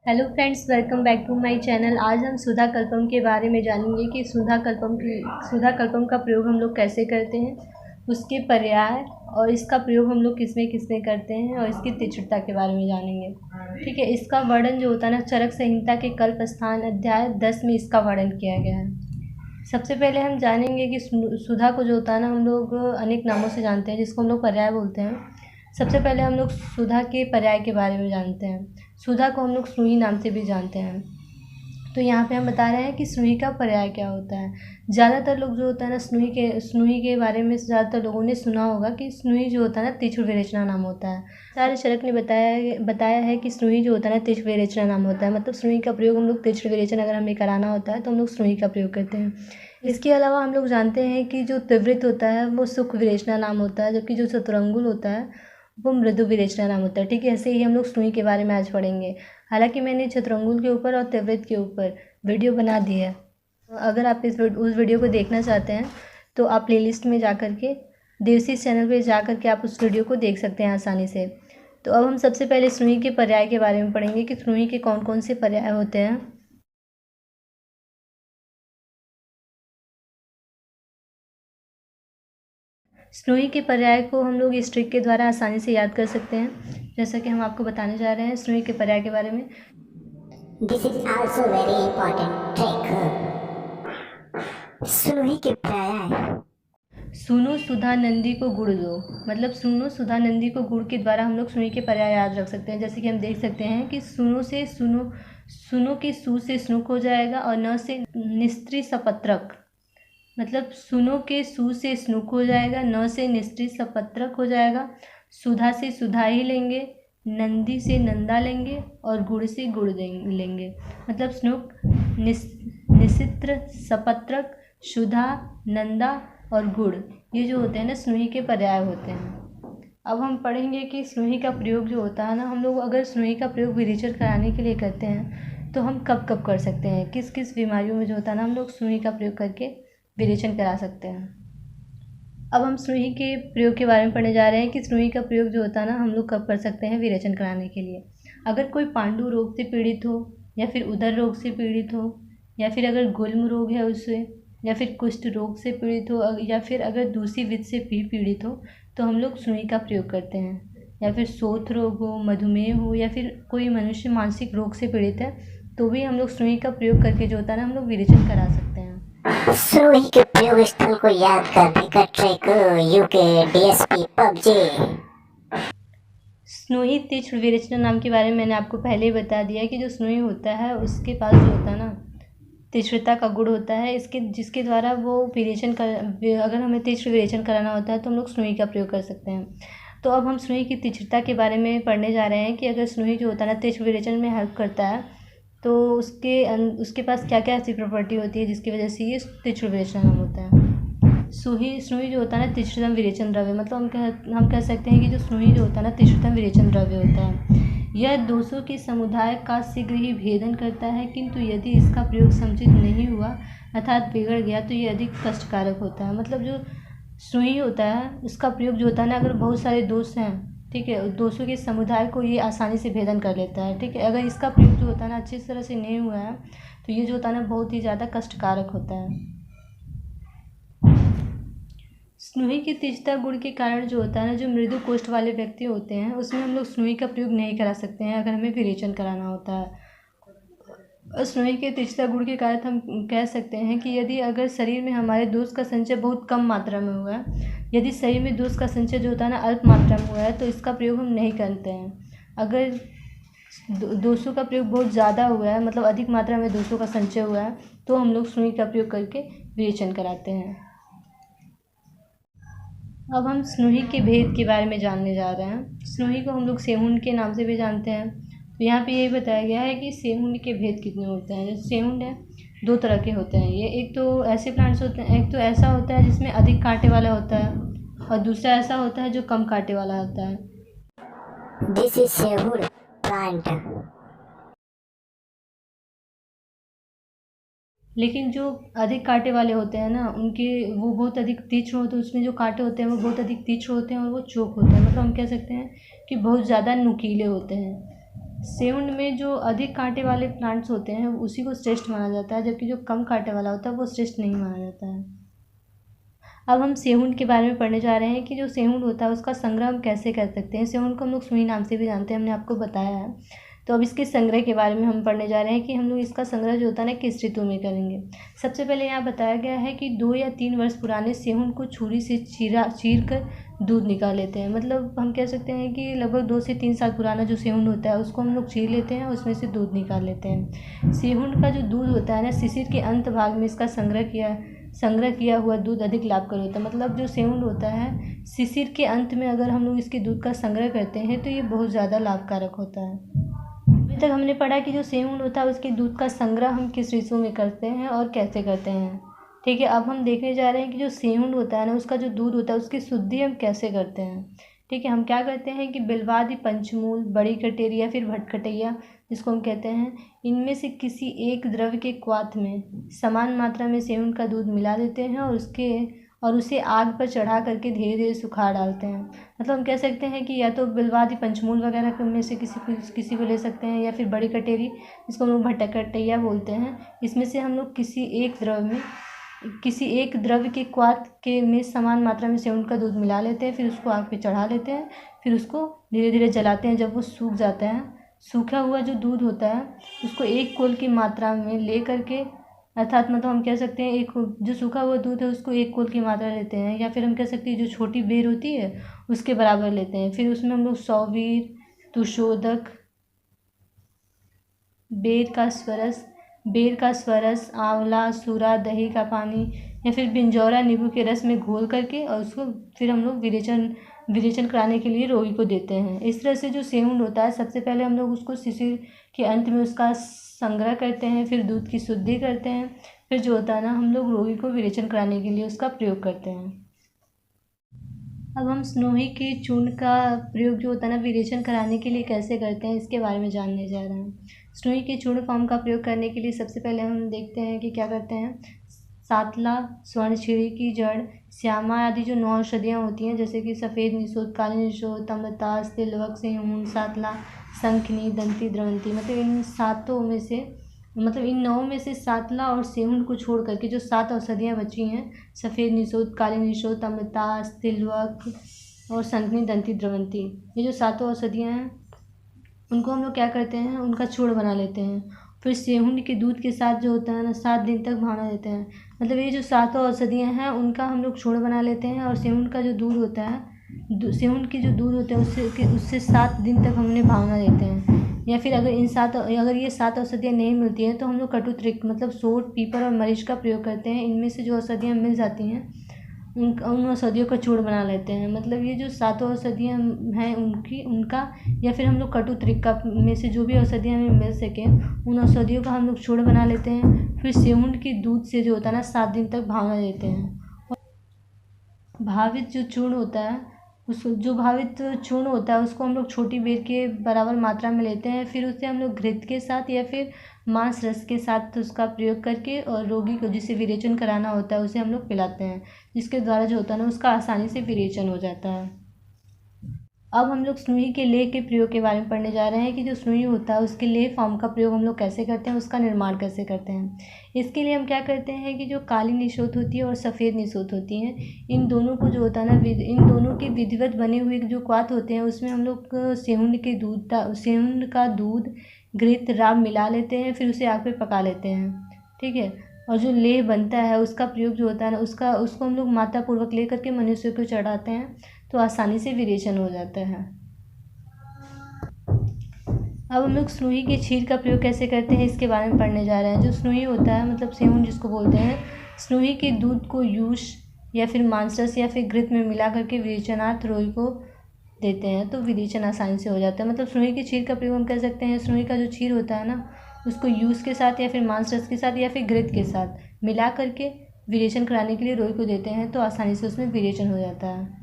Hello friends, welcome back to my channel. आज हम सुधा कल्पम के बारे में जानेंगे कि सुधा कल्पम का प्रयोग हम लोग कैसे करते हैं, उसके पर्याय और इसका प्रयोग हम लोग किस में करते हैं और इसकी तीक्ष्णता के बारे में जानेंगे। ठीक है, इसका वर्णन जो होता है ना, चरक संहिता के कल्प स्थान अध्याय 10 में इसका वर्णन किया गया है। सबसे पहले हम जानेंगे कि सुधा को जो होता है ना, हम लोग अनेक नामों से जानते हैं, जिसको हम लोग पर्याय बोलते हैं। सबसे पहले हम लोग सुधा के पर्याय के बारे में जानते हैं। सुधा को हम लोग स्नुई नाम से भी जानते हैं। तो यहाँ पे हम बता रहे हैं कि स्नुई का पर्याय क्या होता है। ज़्यादातर लोग जो होता है ना, स्नुई के बारे में ज़्यादातर लोगों ने सुना होगा कि स्नुई जो होता है ना, तीक्ष्ण विरेचना नाम होता है। सारे चरक ने बताया है कि स्नुई जो होता है ना, तीक्ष्ण विरेचना नाम होता है। मतलब स्नुई का प्रयोग हम लोग तीक्ष्ण विरेचन अगर हमें कराना होता है तो हम लोग स्नुई का प्रयोग करते हैं। इसके अलावा हम लोग जानते हैं कि जो तीव्रित होता है वो सुख विरेचना नाम होता है, जबकि जो चतुरंगुल होता है वो मृदु विरेचना नाम होता है। ठीक है, ऐसे ही हम लोग स्नुई के बारे में आज पढ़ेंगे। हालांकि मैंने चतुरंगुल के ऊपर और तीव्रित के ऊपर वीडियो बना दी है। अगर आप उस वीडियो को देखना चाहते हैं तो आप प्लेलिस्ट में जा कर के देवसी चैनल पे जा कर के आप उस वीडियो को देख सकते हैं आसानी से। तो अब हम सबसे पहले स्नुई के पर्याय के बारे में पढ़ेंगे कि स्नुई के कौन कौन से पर्याय होते हैं। स्नुई के पर्याय को हम लोग इस ट्रिक के द्वारा आसानी से याद कर सकते हैं। जैसा कि हम आपको बताने जा रहे हैं स्नुई के पर्याय के बारे में। This is also very important trick. स्नुई के पर्याय। सुनो सुधा नंदी को गुड़ दो। मतलब सुनो सुधा नंदी को गुड़ के द्वारा हम लोग स्नुई के पर्याय याद रख सकते हैं। जैसे कि हम देख सकते हैं कि सुनो के सु से स्नुक हो जाएगा और न से निस्त्री सपत्रक। मतलब सुनो के सु से स्नुक हो जाएगा, न से निस्त्री सपत्रक हो जाएगा। सुधा से सुधा ही लेंगे, नंदी से नंदा लेंगे और गुड़ से गुड़ लेंगे। मतलब स्नुक, निसित्र, सपत्रक, सुधा, नंदा और गुड़, ये जो होते हैं ना स्नुई के पर्याय होते हैं। अब हम पढ़ेंगे कि स्नुई का प्रयोग जो होता है ना, हम लोग अगर स्नुई का प्रयोग विरेचन कराने के लिए करते हैं तो हम कब कब कर सकते हैं, किस किस बीमारियों में जो होता है ना, हम लोग स्नुई का प्रयोग करके विरेचन करा सकते हैं। अब हम स्नुई के प्रयोग के बारे में पढ़ने जा रहे हैं कि स्नुई का प्रयोग जो होता है ना, हम लोग कब कर सकते हैं विरेचन कराने के लिए। अगर कोई पांडु रोग से पीड़ित हो, या फिर उदर रोग से पीड़ित हो, या फिर अगर गुल्म रोग है उससे, या फिर कुष्ठ रोग से पीड़ित हो, या फिर अगर दूसरी विध से भी पीड़ित हो तो हम लोग स्नुई का प्रयोग करते हैं। या फिर शोथ रोग हो, मधुमेह हो, या फिर कोई मनुष्य मानसिक रोग से पीड़ित है तो भी हम लोग स्नुई का प्रयोग करके जो होता है ना, हम लोग विरेचन करा सकते हैं। स्नुई के प्रयोग स्थल को याद करने का ट्रिक यूके डीएसपी पबजी। स्नुई तीक्ष्ण विरेचना नाम के बारे में मैंने आपको पहले ही बता दिया कि जो स्नुई होता है उसके पास जो होता है ना, तीक्ष्णता का गुण होता है, जिसके द्वारा वो अगर हमें तीक्ष्ण विरेचन कराना होता है तो हम लोग स्नुई का प्रयोग कर सकते हैं। तो अब हम स्नुई की तीक्ष्णता के बारे में पढ़ने जा रहे हैं कि अगर स्नुई जो होता है ना तीक्ष्ण विरेचन में हेल्प करता है तो उसके पास क्या क्या ऐसी प्रॉपर्टी होती है जिसकी वजह से ये तीक्ष्ण विरेचन नाम होता है। स्नुई जो होता है ना तीक्ष्णतम विरेचन द्रव्य। मतलब हम कह सकते हैं कि जो स्नुई जो होता है ना तीक्ष्णतम विरेचन द्रव्य होता है। यह दोषों के समुदाय का शीघ्र ही भेदन करता है, किंतु यदि इसका प्रयोग समुचित नहीं हुआ अर्थात बिगड़ गया तो ये अधिक कष्टकारक होता है। मतलब जो स्नुई होता है उसका प्रयोग जो होता है ना, अगर बहुत सारे दोष हैं, ठीक है, दोषों के समुदाय को ये आसानी से भेदन कर लेता है। ठीक है, अगर इसका प्रयोग जो होता है ना अच्छी तरह से नहीं हुआ है तो ये जो होता है ना बहुत ही ज़्यादा कष्टकारक होता है। स्नुई की तीक्ष्णता गुण के कारण जो होता है ना, जो मृदु कोष्ठ वाले व्यक्ति होते हैं उसमें हम लोग स्नुई का प्रयोग नहीं करा सकते हैं अगर हमें विरेचन कराना होता है। और स्नुई के तीक्ष्णता गुण के कारण हम कह सकते हैं कि यदि अगर शरीर में हमारे दोष का संचय बहुत कम मात्रा में हुआ है, यदि शरीर में दोष का संचय जो होता है ना अल्प मात्रा में हुआ है तो इसका प्रयोग हम नहीं करते हैं। अगर दोषों का प्रयोग बहुत ज़्यादा हुआ है, मतलब अधिक मात्रा में दोषों का संचय हुआ है, तो हम लोग स्नुई का प्रयोग करके विरेचन कराते हैं। अब हम स्नुई के भेद के बारे में जानने जा रहे हैं। स्नुई को हम लोग सेहुन के नाम से भी जानते हैं। तो यहाँ पे यही बताया गया है कि सेहुन के भेद कितने होते हैं। जैसे सेहुन है, दो तरह के होते हैं ये। एक तो ऐसे प्लांट्स होते हैं, एक तो ऐसा होता है जिसमें अधिक कांटे वाला होता है, और दूसरा ऐसा होता है जो कम कांटे वाला होता है। दिस इज सेहुर प्लांट। लेकिन जो अधिक कांटे वाले होते हैं ना, उनके वो बहुत अधिक तीक्ष्ण होते हैं, उसमें जो कांटे होते हैं वो बहुत अधिक तीक्ष्ण होते हैं और वो चोक होते हैं। मतलब हम कह सकते हैं कि बहुत ज़्यादा नुकीले होते हैं। सेउन में जो अधिक कांटे वाले प्लांट्स होते हैं उसी को श्रेष्ठ माना जाता है, जबकि जो कम कांटे वाला होता है वो श्रेष्ठ नहीं माना जाता है। अब हम सेहुन के बारे में पढ़ने जा रहे हैं कि जो सेहुन होता है उसका संग्रह हम कैसे कर सकते हैं। सेहुन को हम लोग सुई नाम से भी जानते हैं, हमने आपको बताया है। तो अब इसके संग्रह के बारे में हम पढ़ने जा रहे हैं कि हम लोग इसका संग्रह जो होता है ना किस ऋतु में करेंगे। सबसे पहले यहाँ बताया गया है कि 2 या 3 वर्ष पुराने सेहुन को छुरी से चीर कर दूध निकाल लेते हैं। मतलब हम कह सकते हैं कि लगभग 2 से 3 साल पुराना जो सेहुन होता है उसको हम लोग चीर लेते हैं, उसमें से दूध निकाल लेते हैं। सेहुन का जो दूध होता है ना, शिशिर के अंत भाग में इसका संग्रह किया हुआ दूध अधिक लाभकारी होता है। मतलब जो सेहुन होता है शिशिर के अंत में अगर हम लोग इसके दूध का संग्रह करते हैं तो ये बहुत ज़्यादा लाभकारक होता है। अभी तक हमने पढ़ा कि जो सेहुन होता है उसके दूध का संग्रह हम किस ऋतु में करते हैं और कैसे करते हैं। ठीक है, अब हम देखने जा रहे हैं कि जो सेहुन होता है ना उसका जो दूध होता है उसकी शुद्धि हम कैसे करते हैं। ठीक है, हम क्या करते हैं कि बिलवादी, पंचमूल, बड़ी कटेरी या फिर भटकटैया जिसको हम कहते हैं, इनमें से किसी एक द्रव्य के क्वाथ में समान मात्रा में सेहुन का दूध मिला देते हैं और उसे आग पर चढ़ा करके धीरे धीरे सुखा डालते हैं। मतलब हम कह सकते हैं कि या तो बिलवादी, पंचमूल वगैरह में से किसी को ले सकते हैं, या फिर बड़ी कटेरी जिसको हम लोग भटकटैया बोलते हैं। इसमें से हम लोग किसी एक द्रव्य के क्वाथ के में समान मात्रा में सेहुन का दूध मिला लेते हैं, फिर उसको आग पे चढ़ा लेते हैं, फिर उसको धीरे धीरे जलाते हैं। जब वो सूख जाता है, सूखा हुआ जो दूध होता है उसको 1 कोल की मात्रा में ले करके, अर्थात मतलब हम कह सकते हैं एक जो सूखा हुआ दूध है उसको 1 कोल की मात्रा लेते हैं, या फिर हम कह सकते हैं जो छोटी बेर होती है उसके बराबर लेते हैं। फिर उसमें हम लोग सौवीर, तुषोदक, बेर का स्वरस, आंवला, सूरा, दही का पानी या फिर बिंजौरा नींबू के रस में घोल करके और उसको फिर हम लोग विरेचन कराने के लिए रोगी को देते हैं। इस तरह से जो सेहुन होता है सबसे पहले हम लोग उसको शिशिर के अंत में उसका संग्रह करते हैं, फिर दूध की शुद्धि करते हैं, फिर जो होता है ना हम लोग रोगी को विरेचन कराने के लिए उसका प्रयोग करते हैं। अब हम स्नोही के चूर्ण का प्रयोग जो होता है ना विरेचन कराने के लिए कैसे करते हैं इसके बारे में जानने जा रहे हैं। स्नोही के चूर्ण फॉर्म का प्रयोग करने के लिए सबसे पहले हम देखते हैं कि क्या करते हैं। सातला, स्वर्णछिड़ी की जड़, श्यामा आदि जो 9 औषधियाँ होती हैं जैसे कि सफ़ेद निशोध, काली निशोध, तम्रतास, तिलवक, सेहुन, सातला, शंखनी, दंती, द्रवंती, मतलब इन 9 में से सातला और सेहुन को छोड़ करके जो 7 औषधियाँ बची हैं, सफ़ेद निशोध, काली निशोध, तम्रतास, तिलवक और शंखनी, दंती, द्रवंती, ये जो 7 औषधियाँ हैं उनको हम लोग क्या करते हैं, उनका चूर्ण बना लेते हैं। फिर सेहुन के दूध के साथ जो होता है ना 7 दिन तक भावना देते हैं। मतलब ये जो 7 औषधियाँ हैं उनका हम लोग चूर्ण बना लेते हैं, और सेहुन का जो दूध होता है, सेहुन की जो दूध होता है उससे 7 दिन तक हमने भावना देते हैं। या फिर अगर ये 7 औषधियाँ नहीं मिलती हैं तो हम लोग कटुत्रिक मतलब सोंठ, पीपल और मरीच का प्रयोग करते हैं। इनमें से जो औषधियाँ मिल जाती हैं उन औषधियों का चूर्ण बना लेते हैं। मतलब ये जो 7 औषधियाँ हैं उनका या फिर हम लोग कटुत्रिका में से जो भी औषधियाँ हमें मिल सकें उन औषधियों का हम लोग चूर्ण बना लेते हैं। फिर सेहुन के दूध से जो होता है ना 7 दिन तक भावना देते हैं। भावित जो चूर्ण होता है उसको हम लोग छोटी बेर के बराबर मात्रा में लेते हैं। फिर उसे हम लोग घृत के साथ या फिर मांस रस के साथ उसका प्रयोग करके और रोगी को जिसे विरेचन कराना होता है उसे हम लोग पिलाते हैं, जिसके द्वारा जो होता है ना उसका आसानी से विरेचन हो जाता है। अब हम लोग स्नोही के लेह के प्रयोग के बारे में पढ़ने जा रहे हैं कि जो स्नोही होता है उसके लेह फॉर्म का प्रयोग हम लोग कैसे करते हैं, उसका निर्माण कैसे करते हैं। इसके लिए हम क्या करते हैं कि जो काली निशोथ होती है और सफ़ेद निशोथ होती हैं, इन दोनों को जो होता है ना इन दोनों के विधिवत बने हुए जो क्वाथ होते हैं उसमें हम लोग सेहुन का दूध, घृत, राब मिला लेते हैं, फिर उसे आग पे पका लेते हैं। ठीक है, और जो लेह बनता है उसका प्रयोग जो होता है ना उसको हम लोग मात्रापूर्वक ले करके मनुष्य को चढ़ाते हैं तो आसानी से विरेचन हो जाता है। अब हम लोग स्नोही के क्षीर का प्रयोग कैसे करते हैं इसके बारे में पढ़ने जा रहे हैं। जो स्नोही होता है मतलब सेहुन जिसको बोलते हैं, स्नोही के दूध को यूष या फिर मांसरस या फिर घृत में मिला करके विरेचनार्थ रोगी को देते हैं तो विरेचन आसानी से हो जाता है। मतलब स्नोही के क्षीर का प्रयोग हम कर सकते हैं, स्नोही का जो क्षीर होता है ना उसको यूस के साथ या फिर मांसरस के साथ या फिर घृत के साथ मिला करके विरेचन कराने के लिए रोगी को देते हैं तो आसानी से उसमें विरेचन हो जाता है।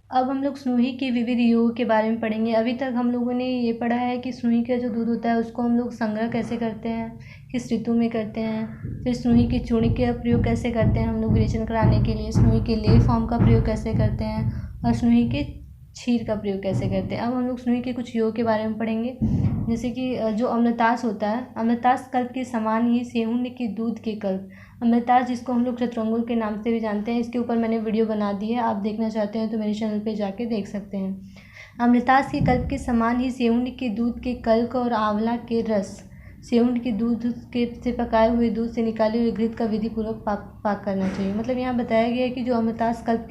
अब हम लोग स्नोही के विविध योग के बारे में पढ़ेंगे। अभी तक हम लोगों ने ये पढ़ा है कि स्नोही का जो दूध होता है उसको हम लोग संग्रह कैसे करते हैं, किस ऋतु में करते हैं, फिर स्नोही के चूर्ण का प्रयोग कैसे करते हैं हम लोग विरेचन कराने के लिए, स्नोही के लेह फॉर्म का प्रयोग कैसे करते हैं, और स्नोही के क्षीर का प्रयोग कैसे करते हैं। अब हम लोग स्नोई के कुछ योग के बारे में पढ़ेंगे। जैसे कि जो अमृतास होता है, अमृतास कल्प के समान ही सेहुन के दूध के कल्प। अमृतास जिसको हम लोग चतुरंगुल के नाम से भी जानते हैं, इसके ऊपर मैंने वीडियो बना दी है, आप देखना चाहते हैं तो मेरे चैनल पे जाके देख सकते हैं। अमृतास के कल्प के समान ही सेहुन के दूध के कल्प और आंवला के रस, सेहुन के दूध के से पकाए हुए दूध से निकाले हुए घृत का विधिपूर्वक पाक करना चाहिए। मतलब यहाँ बताया गया है कि जो अमृतास कल्प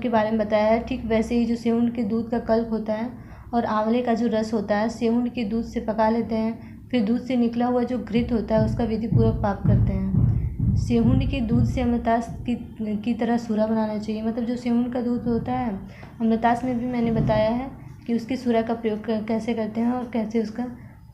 के बारे में बताया है, ठीक वैसे ही जो सेहुन के दूध का कल्प होता है और आंवले का जो रस होता है, सेहुन के दूध से पका लेते हैं, फिर दूध से निकला हुआ जो घृत होता है उसका विधिपूर्वक पाक करते हैं। सेहुन के दूध से अमृतास की तरह सूरा बनाना चाहिए। मतलब जो सेहुन का दूध होता है, अमृतास में भी मैंने बताया है कि उसकी सूरा का प्रयोग कैसे करते हैं और कैसे उसका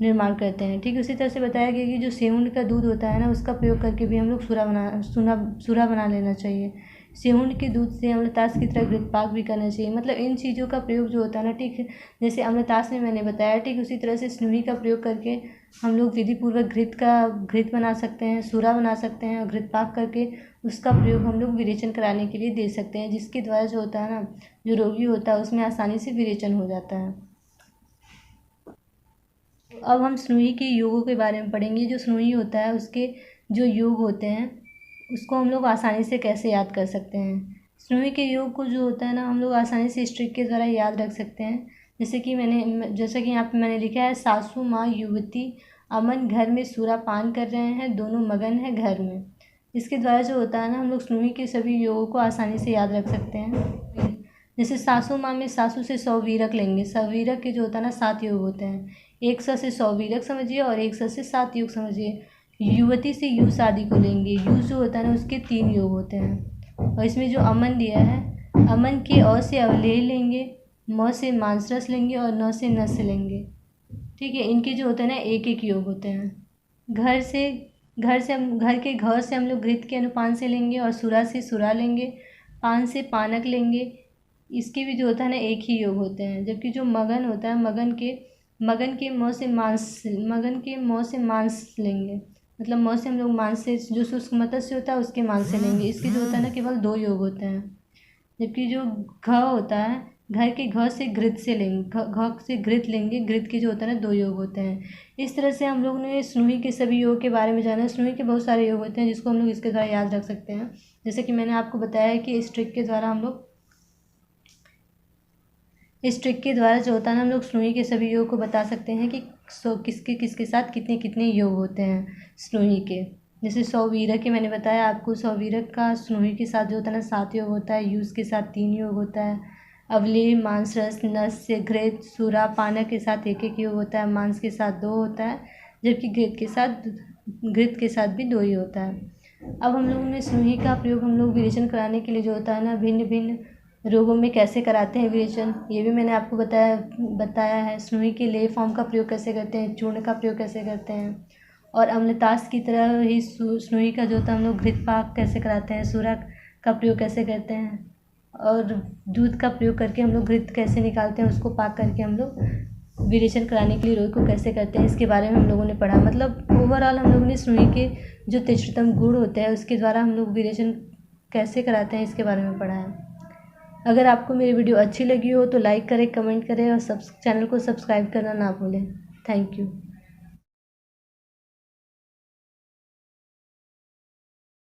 निर्माण करते हैं। ठीक उसी तरह से बताया गया कि जो सेहुन का दूध होता है ना, उसका प्रयोग करके भी हम लोग सूरा बना लेना चाहिए। सेहुन के दूध से अमृतास की तरह घृत पाक भी करना चाहिए। मतलब इन चीज़ों का प्रयोग जो होता है ना, ठीक जैसे अमृतास में मैंने बताया, ठीक उसी तरह से स्नूही का प्रयोग करके हम लोग विधिपूर्वक घृत बना सकते हैं, सूरा बना सकते हैं और घृत पाक करके उसका प्रयोग हम लोग विरेचन कराने के लिए दे सकते हैं, जिसके द्वारा जो होता है ना, जो रोगी होता है उसमें आसानी से विरेचन हो जाता है। अब हम स्नूही के योगों के बारे में पढ़ेंगे। जो स्नूही होता है उसके जो योग होते हैं उसको हम लोग आसानी से कैसे याद कर सकते हैं। स्नूही के योग को जो होता है ना, हम लोग आसानी से इस ट्रिक के द्वारा याद रख सकते हैं। जैसे कि यहाँ पे मैंने लिखा है, सासू माँ युवती अमन घर में सूरा पान कर रहे हैं, दोनों मगन है घर में। इसके द्वारा जो होता है ना, हम लोग स्नूही के सभी योगों को आसानी से याद रख सकते हैं। जैसे सासू माँ में सासू से 100 वीरक लेंगे। सवीरक के जो होता है ना 7 योग होते हैं। 1 स से 100 वीरक समझिए और 1 स से 7 योग समझिए। युवती से यू शादी को लेंगे। यू जो होता है ना उसके 3 योग होते हैं। और इसमें जो अमन दिया है, अमन के अ से अवलेह लेंगे, म से मांसरस लेंगे और न से नस लेंगे। ठीक है, इनके जो होते हैं ना 1-1 योग होते हैं। घर के घर से हम लोग घृत के अनुपान से लेंगे और सुरा से सुरा लेंगे, पान से पानक लेंगे। इसके भी जो होता है ना 1 ही योग होते हैं। जबकि जो मगन होता है, मगन के मुँह से मांस लेंगे। मतलब मुँह से हम लोग मांस से, जो शुष्क मत्स्य होता है उसके मांस से लेंगे। इसके जो होता है ना केवल 2 योग होते हैं। जबकि जो घ होता है, घर के घ से घृत से लेंगे, घ से घृत लेंगे। घृत के जो होता है ना 2 योग होते हैं। इस तरह से हम लोग ने स्नूही के सभी योग के बारे में जाना। स्नूही के बहुत सारे योग होते हैं जिसको हम लोग इसके द्वारा याद रख सकते हैं। जैसे कि मैंने आपको बताया है कि इस ट्रिक के द्वारा जो होता है ना, हम लोग स्नूही के सभी योग को बता सकते हैं कि किसके साथ कितने कितने योग होते हैं स्नूही के। जैसे 100 वीरक के मैंने बताया आपको, 100 वीरक का स्नूही के साथ जो होता है ना 7 योग होता है। यूज के साथ 3 योग होता है। अवलेह, मांस, रस, नस से घृत, सूरा, पानक के साथ 1-1 योग होता है। मांस के साथ 2 होता है, जबकि घृत के साथ भी 2 ही होता है। अब हम लोगों ने स्नूही का प्रयोग हम लोग विरेचन कराने के लिए जो होता है ना, भिन्न भिन्न रोगों में कैसे कराते हैं विरेचन, ये भी मैंने आपको बताया है। स्नूही के लेह फॉर्म का प्रयोग कैसे करते हैं, चूर्ण का प्रयोग कैसे करते हैं, और अम्लतास की तरह ही स्नूही का जो होता है हम लोग घृत पाक कैसे कराते हैं, सूरा का प्रयोग कैसे करते हैं, और दूध का प्रयोग करके हम लोग घृत कैसे निकालते हैं, उसको पाक करके हम लोग विरेचन कराने के लिए रोग को कैसे करते हैं, इसके बारे में हम लोगों ने पढ़ा। मतलब ओवरऑल हम लोगों ने स्नूही के जो तीक्ष्णतम गुण होते हैं उसके द्वारा हम लोग विरेचन कैसे कराते हैं इसके बारे में पढ़ा है। अगर आपको मेरी वीडियो अच्छी लगी हो तो लाइक करें, कमेंट करें और चैनल को सब्सक्राइब करना ना भूलें। Thank you.